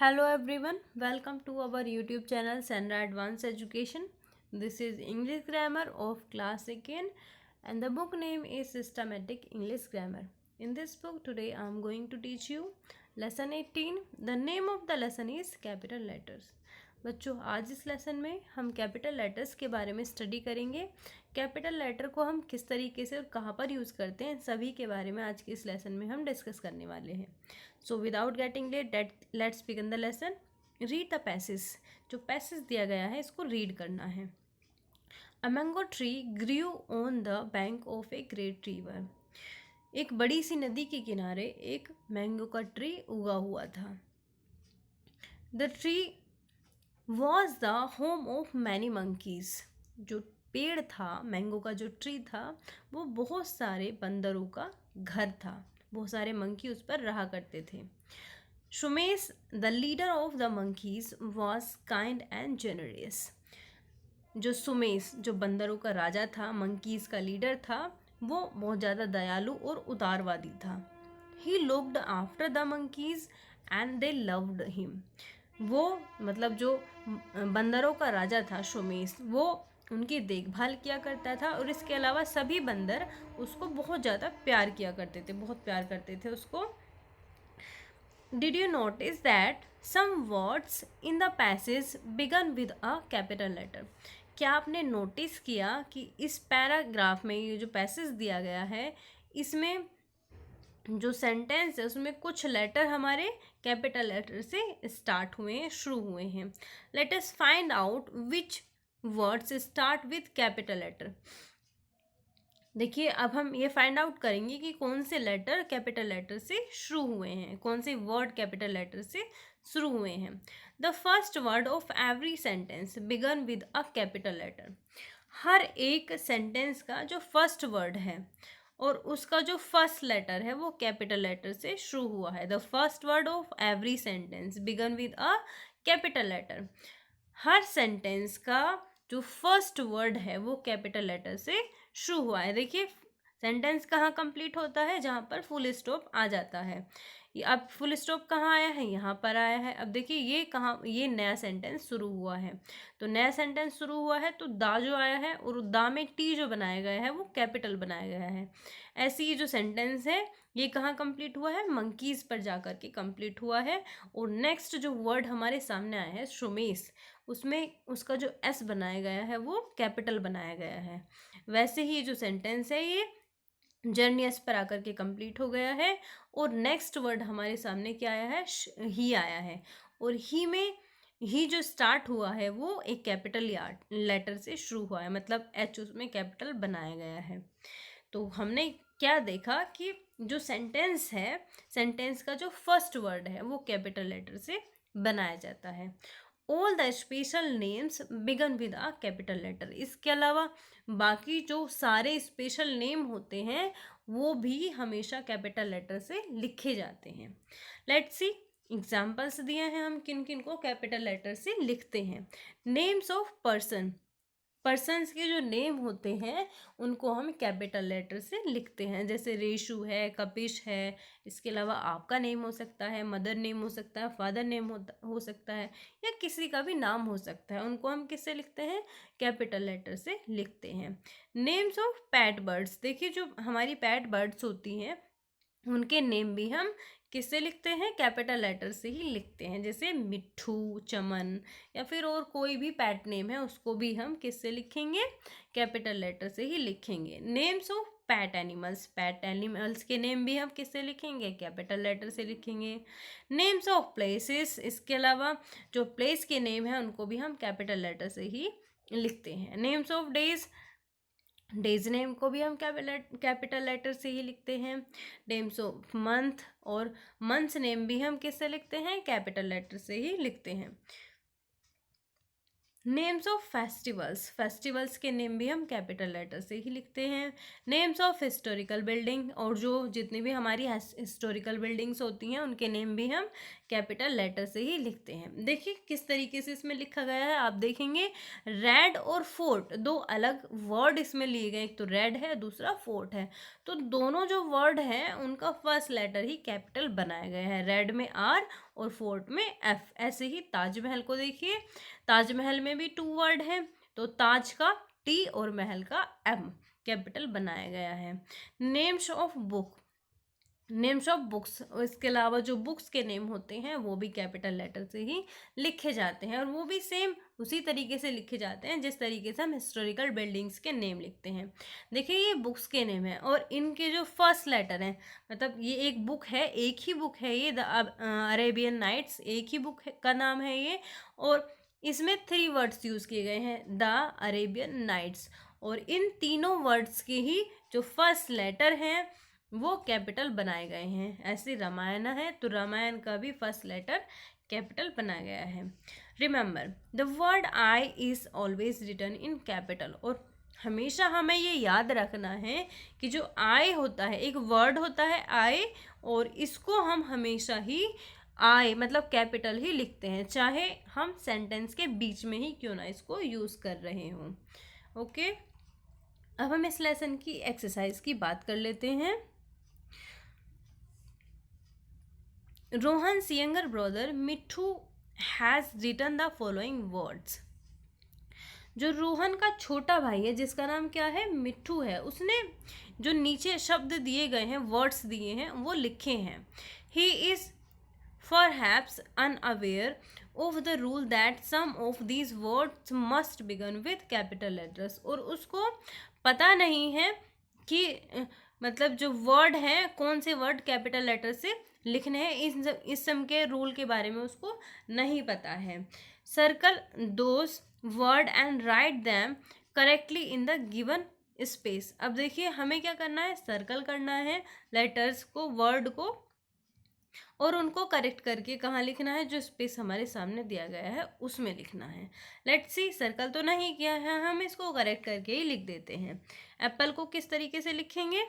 Hello everyone, welcome to our YouTube channel Senra Advanced Education. This is English Grammar of Class 2nd and the book name is Systematic English Grammar. In this book today I am going to teach you Lesson 18. The name of the lesson is Capital Letters. बच्चों आज इस lesson में हम capital letters के बारे में study करेंगे। Capital letter को हम किस तरीके से और कहाँ पर यूज़ करते हैं सभी के बारे में आज के इस लेसन में हम डिस्कस करने वाले हैं। So without getting late let's begin the lesson. Read the passage. जो पैसेज दिया गया है इसको रीड करना है। A mango tree grew on the bank of a great river. एक बड़ी सी नदी के किनारे एक मैंगो का ट्री उगा हुआ था। The tree was the home of many monkeys. जो पेड़ था, मैंगो का जो ट्री था, वो बहुत सारे बंदरों का घर था। बहुत सारे मंकी उस पर रहा करते थे। Shumesh the leader of the monkeys was kind and generous. जो सुमेश, जो बंदरों का राजा था, मंकीज का लीडर था, वो बहुत ज़्यादा दयालु और उदारवादी था। He looked after the monkeys and they loved him. वो मतलब जो बंदरों का राजा था शुमेश, वो उनकी देखभाल किया करता था और इसके अलावा सभी बंदर उसको बहुत ज़्यादा प्यार किया करते थे, बहुत प्यार करते थे उसको। Did you notice that some words in the passage began with a capital letter. क्या आपने नोटिस किया कि इस पैराग्राफ में ये जो पैसेज दिया गया है इसमें जो सेंटेंस है उसमें कुछ लेटर हमारे कैपिटल लेटर से स्टार्ट हुए हैं, शुरू हुए हैं। Let us find out which words start with capital letter. देखिए अब हम ये फाइंड आउट करेंगे कि कौन से लेटर कैपिटल लेटर से शुरू हुए हैं, कौन से वर्ड कैपिटल लेटर से शुरू हुए हैं। The first word of every sentence began with a capital letter. हर एक सेंटेंस का जो फर्स्ट वर्ड है और उसका जो फर्स्ट लेटर है वो कैपिटल लेटर से शुरू हुआ है। The first word of every sentence began with a capital letter. हर सेंटेंस का जो फर्स्ट वर्ड है वो कैपिटल लेटर से शुरू हुआ है। देखिए सेंटेंस कहाँ कंप्लीट होता है, जहाँ पर फुल स्टॉप आ जाता है। अब फुल स्टॉप कहाँ आया है, यहाँ पर आया है। अब देखिए ये कहाँ, ये नया सेंटेंस शुरू हुआ है, तो नया सेंटेंस शुरू हुआ है तो दा जो आया है और दा में टी जो बनाया गया है वो कैपिटल बनाया गया है। ऐसे ये जो सेंटेंस है ये कहाँ कंप्लीट हुआ है, मंकीज पर जाकर के कंप्लीट हुआ है। और नेक्स्ट जो वर्ड हमारे सामने आया है शुमेश, उसमें उसका जो एस बनाया गया है वो कैपिटल बनाया गया है। वैसे ही जो सेंटेंस है ये जर्नियस पर आकर के कंप्लीट हो गया है। और नेक्स्ट वर्ड हमारे सामने क्या आया है, ही आया है। और ही में ही जो स्टार्ट हुआ है वो एक कैपिटल लेटर से शुरू हुआ है, मतलब एच उसमें कैपिटल बनाया गया है। तो हमने क्या देखा कि जो सेंटेंस है, सेंटेंस का जो फर्स्ट वर्ड है वो कैपिटल लेटर से बनाया जाता है। All the special names began with a capital letter. इसके अलावा बाकी जो सारे स्पेशल नेम होते हैं वो भी हमेशा कैपिटल लेटर से लिखे जाते हैं। लेट्स सी एग्जाम्पल्स दिए हैं हम किन किन को कैपिटल लेटर से लिखते हैं। नेम्स ऑफ पर्सन, पर्सन्स के जो नेम होते हैं उनको हम कैपिटल लेटर से लिखते हैं। जैसे रेशु है, कपिश है, इसके अलावा आपका नेम हो सकता है, मदर नेम हो सकता है, फादर नेम हो सकता है, या किसी का भी नाम हो सकता है। उनको हम किससे लिखते हैं, कैपिटल लेटर से लिखते हैं। नेम्स ऑफ पैट बर्ड्स, देखिए जो हमारी पैट बर्ड्स होती हैं उनके नेम भी हम किससे लिखते हैं, कैपिटल लेटर से ही लिखते हैं। जैसे मिट्ठू, चमन, या फिर और कोई भी पैट नेम है उसको भी हम किससे लिखेंगे, कैपिटल लेटर से ही लिखेंगे। Names of PAT animals, PAT animals के नेम भी हम किससे लिखेंगे, कैपिटल लेटर से लिखेंगे। नेम्स ऑफ प्लेसेस, इसके अलावा जो प्लेस के नेम है उनको भी हम कैपिटल लेटर से ही लिखते हैं। Names of days, days name को भी हम कैपिटल लेटर से ही लिखते हैं। नेम्स ऑफ मंथ और मंथ्स नेम भी हम किससे लिखते हैं, कैपिटल लेटर से ही लिखते हैं। नेम्स ऑफ फेस्टिवल्स, फेस्टिवल्स के नेम भी हम कैपिटल लेटर से ही लिखते हैं। नेम्स ऑफ हिस्टोरिकल बिल्डिंग, और जो जितनी भी हमारी हिस्टोरिकल बिल्डिंग्स होती हैं उनके नेम भी हम कैपिटल लेटर से ही लिखते हैं। देखिए किस तरीके से इसमें लिखा गया है, आप देखेंगे रेड और फोर्ट दो अलग वर्ड इसमें लिए गए, एक तो रेड है दूसरा फोर्ट है, तो दोनों जो वर्ड हैं उनका फर्स्ट लेटर ही कैपिटल बनाया गया है, रेड में आर और फोर्ट में एफ। ऐसे ही ताजमहल को देखिए, ताजमहल में भी टू वर्ड है, तो ताज का टी और महल का एम कैपिटल बनाया गया है। Names of book, names of books, इसके अलावा जो बुक्स के नेम होते हैं वो भी कैपिटल लेटर से ही लिखे जाते हैं, और वो भी सेम उसी तरीके से लिखे जाते हैं जिस तरीके से हम हिस्टोरिकल बिल्डिंग्स के नेम लिखते हैं। देखिए ये बुक्स के नेम है और इनके जो फर्स्ट लेटर हैं, मतलब ये एक बुक है, एक ही बुक है ये, द अरेबियन नाइट्स, एक ही बुक का नाम है ये, और इसमें 3 वर्ड्स यूज़ किए गए हैं, द अरेबियन नाइट्स, और इन तीनों वर्ड्स के ही जो फर्स्ट लेटर हैं वो कैपिटल बनाए गए हैं। ऐसे रामायण है तो रामायण का भी फर्स्ट लेटर कैपिटल बनाया गया है। Remember the word I is always written in capital, और हमेशा हमें ये याद रखना है कि जो आई होता है, एक वर्ड होता है आई, और इसको हम हमेशा ही आई मतलब कैपिटल ही लिखते हैं, चाहे हम सेंटेंस के बीच में ही क्यों ना इसको यूज़ कर रहे हों। ओके, अब हम इस लेसन की एक्सरसाइज की बात कर लेते हैं। Rohan's younger brother Mithu has written the following words. जो रोहन का छोटा भाई है जिसका नाम क्या है, मिट्ठू है, उसने जो नीचे शब्द दिए गए हैं, वर्ड्स दिए हैं, वो लिखे हैं। He is perhaps unaware of the rule that some of these words must begin with capital letters, और उसको पता नहीं है कि मतलब जो वर्ड हैं कौन से वर्ड कैपिटल लेटर से लिखने हैं, इस सम के रूल के बारे में उसको नहीं पता है। Circle those word and right them correctly in the given space. अब देखिए हमें क्या करना है, सर्कल करना है लेटर्स को, वर्ड को, और उनको करेक्ट करके कहाँ लिखना है, जो स्पेस हमारे सामने दिया गया है उसमें लिखना है। लेट्स सी, सर्कल तो नहीं किया है, हम इसको करेक्ट करके ही लिख देते हैं। एप्पल को किस तरीके से लिखेंगे,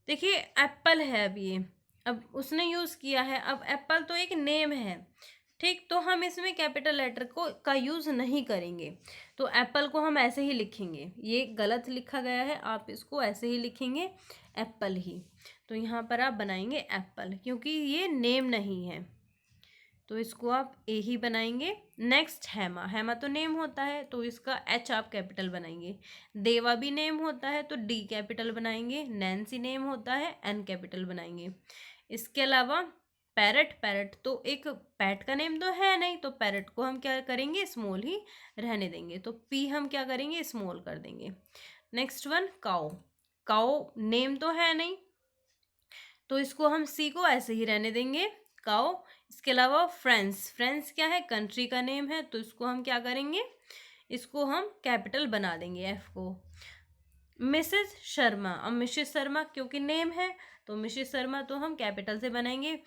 देखिए एप्पल है अब ये, अब उसने यूज़ किया है, अब एप्पल तो एक नेम है, ठीक, तो हम इसमें कैपिटल लेटर का यूज़ नहीं करेंगे, तो एप्पल को हम ऐसे ही लिखेंगे। ये गलत लिखा गया है, आप इसको ऐसे ही लिखेंगे एप्पल ही, तो यहाँ पर आप बनाएंगे एप्पल, क्योंकि ये नेम नहीं है तो इसको आप ए ही बनाएंगे। नेक्स्ट हेमा, हेमा तो नेम होता है तो इसका एच आप कैपिटल बनाएंगे। देवा भी नेम होता है तो डी कैपिटल बनाएंगे। नैन्सी नेम होता है, एन कैपिटल बनाएंगे। इसके अलावा पैरट, पैरट तो एक पैट का नेम तो है नहीं, तो पैरट को हम क्या करेंगे, स्मॉल ही रहने देंगे, तो पी हम क्या करेंगे, स्मॉल कर देंगे। नेक्स्ट वन काओ, काओ नेम तो है नहीं तो इसको हम सी को ऐसे ही रहने देंगे, काओ। इसके अलावा फ्रांस, फ्रांस क्या है, कंट्री का नेम है, तो इसको हम क्या करेंगे, इसको हम कैपिटल बना देंगे एफ को। मिसेस शर्मा, अब मिसेस शर्मा क्योंकि नेम है तो मिसेस शर्मा तो हम कैपिटल से बनाएंगे,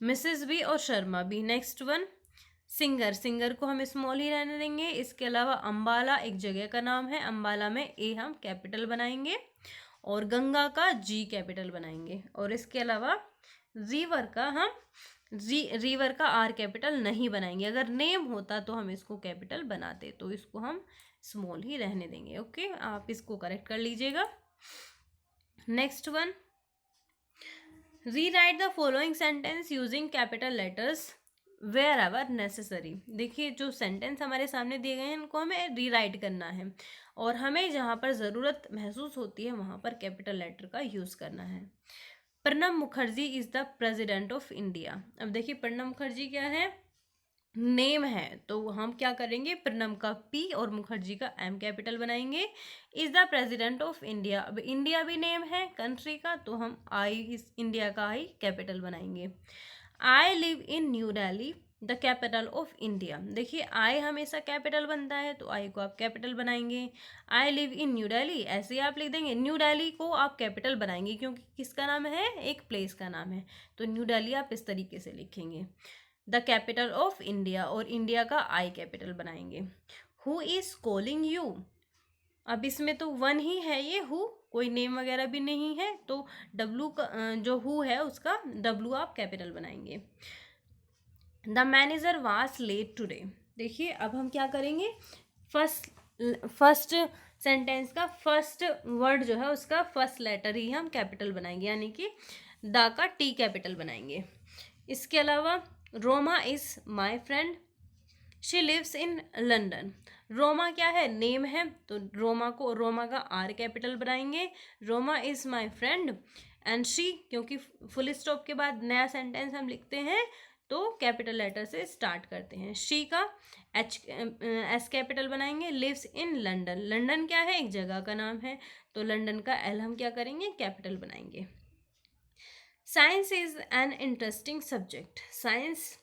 मिसेस भी और शर्मा भी। नेक्स्ट वन सिंगर, सिंगर को हम स्मॉल ही रहने देंगे। इसके अलावा अम्बाला एक जगह का नाम है, अम्बाला में ए हम कैपिटल बनाएंगे और गंगा का जी कैपिटल बनाएंगे। और इसके अलावा रिवर का हम रिवर का आर कैपिटल नहीं बनाएंगे, अगर नेम होता तो हम इसको कैपिटल बनाते, तो इसको हम स्मॉल ही रहने देंगे। ओके, आप इसको करेक्ट कर लीजिएगा। Next one, rewrite the following sentence using capital letters wherever necessary. देखिए जो सेंटेंस हमारे सामने दिए गए हैं इनको हमें रीराइट करना है, और हमें जहाँ पर ज़रूरत महसूस होती है वहाँ पर कैपिटल लेटर का यूज़ करना है। Pranab Mukherjee is the president of India. अब देखिए प्रणब मुखर्जी क्या है, नेम है, तो हम क्या करेंगे, प्रणब का पी और मुखर्जी का एम कैपिटल बनाएंगे। Is the president of India, अब इंडिया भी नेम है कंट्री का, तो हम आई इस इंडिया का आई कैपिटल बनाएंगे। I live in new Delhi the capital of India. देखिए आई हमेशा कैपिटल बनता है तो आई को आप कैपिटल बनाएंगे। I live in new Delhi ऐसे ही आप लिख देंगे, न्यू दिल्ली को आप कैपिटल बनाएंगे क्योंकि किसका नाम है, एक प्लेस का नाम है, तो न्यू दिल्ली आप इस तरीके से लिखेंगे। द कैपिटल ऑफ इंडिया, और इंडिया का आई कैपिटल बनाएंगे। हु इज कॉलिंग यू, अब इसमें तो वन ही है, ये हु, कोई नेम वगैरह भी नहीं है, तो डब्लू का जो हु है उसका डब्लू आप कैपिटल बनाएंगे। The manager was late today, देखिए अब हम क्या करेंगे, फर्स्ट सेंटेंस का फर्स्ट वर्ड जो है उसका फर्स्ट लेटर ही हम कैपिटल बनाएंगे, यानी कि द का टी कैपिटल बनाएंगे। इसके अलावा Roma is my friend, she lives in London, Roma क्या है, नेम है, तो रोमा का आर कैपिटल बनाएंगे। Roma is my friend and she, क्योंकि फुल स्टॉप के बाद नया सेंटेंस हम लिखते हैं तो कैपिटल लेटर से स्टार्ट करते हैं। शी का एस कैपिटल बनाएंगे। लिव्स इन लंदन, लंदन क्या है, एक जगह का नाम है, तो लंदन का एल हम क्या करेंगे, कैपिटल बनाएंगे। Science is an interesting subject, science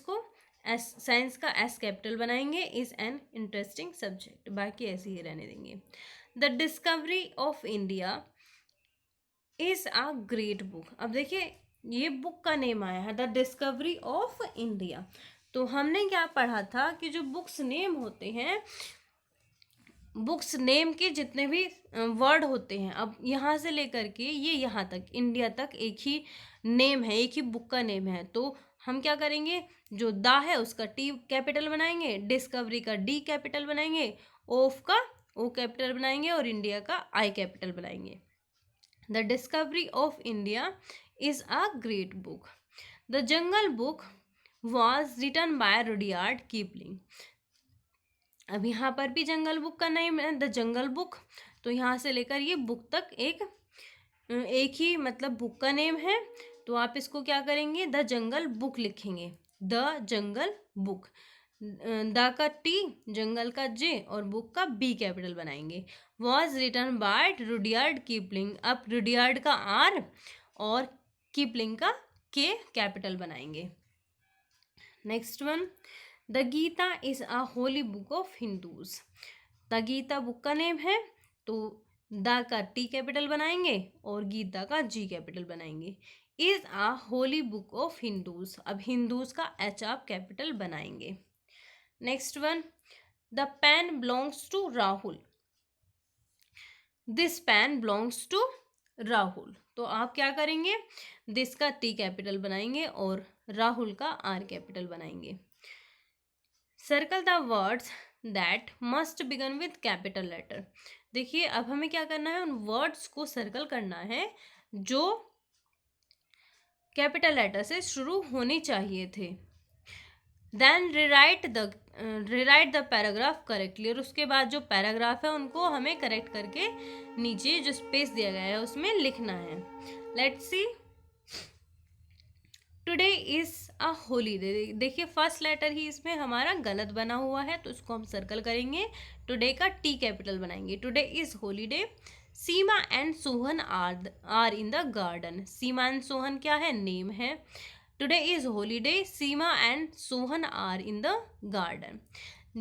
को साइंस का एस कैपिटल बनाएंगे, इज एन इंटरेस्टिंग सब्जेक्ट, बाकी ऐसे ही रहने देंगे। The discovery of India is a great book, अब देखिए ये बुक का नेम आया है, द डिस्कवरी ऑफ इंडिया, तो हमने क्या पढ़ा था कि जो बुक्स नेम होते हैं, बुक्स नेम के जितने भी वर्ड होते हैं, अब यहाँ से लेकर के ये यहाँ तक इंडिया तक एक ही नेम है, एक ही बुक का नेम है, तो हम क्या करेंगे, जो द है उसका टी कैपिटल बनाएंगे, डिस्कवरी का डी कैपिटल बनाएंगे, ऑफ का ओ कैपिटल बनाएंगे और इंडिया का आई कैपिटल बनाएंगे। The discovery of India is a great book, the jungle book was written by Rudyard Kipling, अब यहाँ पर भी जंगल बुक का नेम है द जंगल बुक, तो यहाँ से लेकर ये बुक तक एक ही मतलब बुक का नेम है, तो आप इसको क्या करेंगे, द जंगल बुक लिखेंगे, द जंगल बुक, द का टी, जंगल का जे और बुक का बी कैपिटल बनाएंगे। Was written by Rudyard Kipling, अब रुडयार्ड का आर और कीपलिंग का के कैपिटल बनाएंगे। Next one, the Gita is a holy book of Hindus, the Gita book का नेम है, तो द का टी कैपिटल बनाएंगे और गीता का जी कैपिटल बनाएंगे। Is a holy book of Hindus, अब हिंदूज का एच आप कैपिटल बनाएंगे। Next one, the pen belongs to Rahul, this pen belongs to Rahul, तो आप क्या करेंगे, दिस का टी कैपिटल बनाएंगे और राहुल का आर कैपिटल बनाएंगे। Circle the words that must begin with capital letter, देखिए अब हमें क्या करना है, उन वर्ड्स को सर्कल करना है जो कैपिटल लेटर से शुरू होने चाहिए थे। Then rewrite the paragraph correctly, और उसके बाद जो पैराग्राफ है उनको हमें करेक्ट करके नीचे जो स्पेस दिया गया है उसमें लिखना है। Let's see, today is a holiday, देखिए फर्स्ट लेटर ही इसमें हमारा गलत बना हुआ है, तो इसको हम सर्कल करेंगे, टुडे का टी कैपिटल बनाएंगे। Today is holiday, Seema and Sohan are in the garden, Seema and Sohan क्या है, नेम है। Today is holiday, Seema and Sohan are in the garden.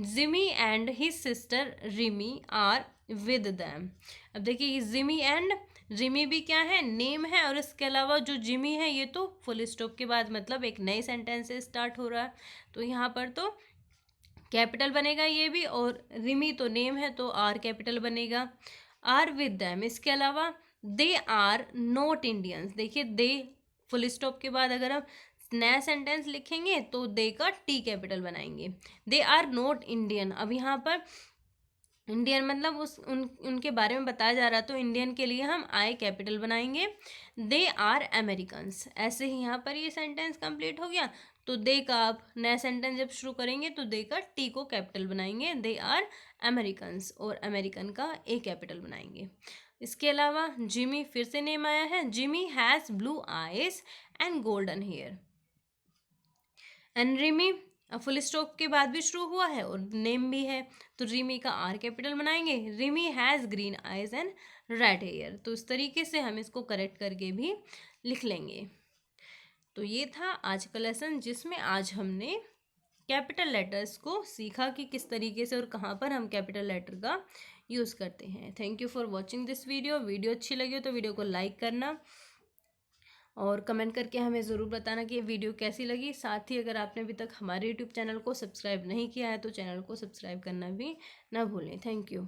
Jimmy and his sister Rimi are with them, अब देखिए जिमी एंड जिमी भी क्या है, नेम है, और इसके अलावा जो जिमी है ये तो फुल स्टॉप के बाद मतलब एक नए सेंटेंस से स्टार्ट हो रहा है, तो यहाँ पर तो कैपिटल बनेगा ये भी, और रिमी तो नेम है तो आर कैपिटल बनेगा। आर विद दैम, इसके अलावा दे आर नॉट इंडियंस, देखिए दे फुल स्टॉप के बाद अगर हम नया सेंटेंस लिखेंगे तो दे का टी कैपिटल बनाएंगे। दे आर नॉट इंडियन, अब यहाँ पर इंडियन मतलब उनके बारे में बताया जा रहा है, तो इंडियन के लिए हम आई कैपिटल बनाएंगे। दे आर अमेरिकन्स, ऐसे ही यहाँ पर ये सेंटेंस कंप्लीट हो गया, तो दे का आप नया सेंटेंस जब शुरू करेंगे तो दे का टी को कैपिटल बनाएंगे, दे आर अमेरिकन्स, और अमेरिकन का ए कैपिटल बनाएंगे। इसके अलावा जिमी फिर से नेम आया है, Jimmy has blue eyes and golden hair, and Rimi full stop के बाद भी शुरू हुआ है और नेम भी है, तो रिमी का आर कैपिटल बनाएंगे। Rimi has green eyes and red hair, तो इस तरीके से हम इसको करेक्ट करके भी लिख लेंगे। तो ये था आज का लेसन, जिसमें आज हमने कैपिटल लेटर्स को सीखा कि किस तरीके से और कहाँ पर हम कैपिटल लेटर का यूज़ करते हैं। Thank you for watching this video अच्छी लगी हो तो वीडियो को लाइक करना और कमेंट करके हमें ज़रूर बताना कि ये वीडियो कैसी लगी। साथ ही अगर आपने अभी तक हमारे यूट्यूब चैनल को सब्सक्राइब नहीं किया है तो चैनल को सब्सक्राइब करना भी ना भूलें। Thank you.